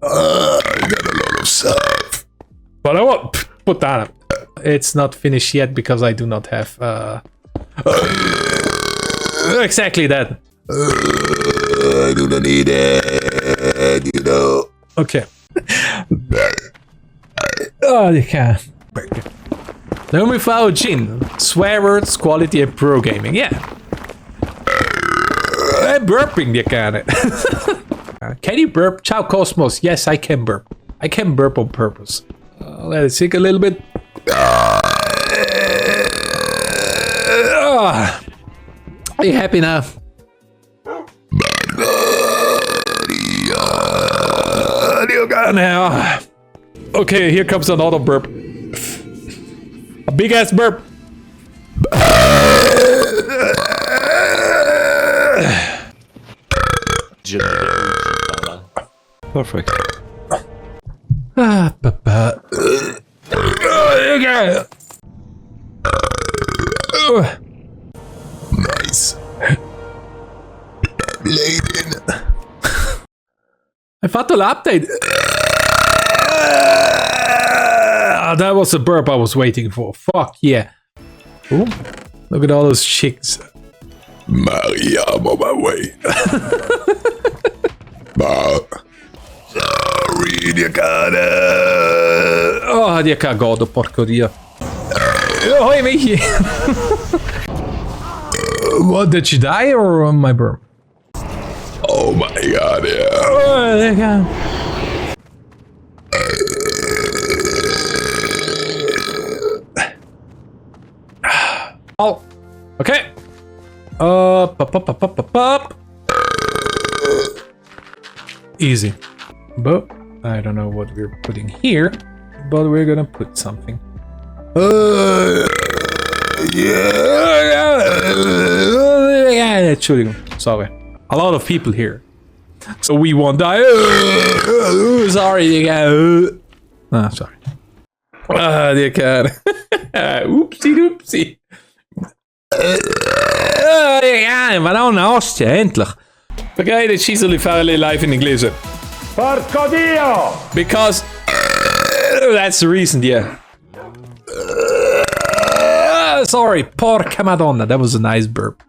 I got a lot of stuff. But I won't put that. It's not finished yet because I do not have exactly that. I do not need it, you know. Okay. Oh, you can. Then with Vaojin, swear words, quality and pro gaming. Yeah. Burping, you can. Can you burp? Ciao, Cosmos. Yes, I can burp. I can burp on purpose. Let it sink a little bit. Are you happy now? Now. Okay, here comes another burp. A big ass burp. Perfect. Nice. Laden. I fatto l'update. That was the burp I was waiting for. Fuck yeah. Ooh, look at all those chicks. Maria, I'm on my way. Sorry, dear God. Oh, die cagado, porco dio. Oh, hey, me. What, did she die or on my burp? Oh my God, yeah. Oh, there you go. Oh, okay. Pop. Easy. But I don't know what we're putting here, but we're gonna put something. Entschuldigung, sorry. A lot of people here, so we won't die. Sorry, sorry. Dear God. Oopsie doopsie. Madonna ostia, endlich. Vergeet het Giseli Farley live in English. Porco Dio! Because that's the reason, yeah. Sorry, porca Madonna. That was a nice burp.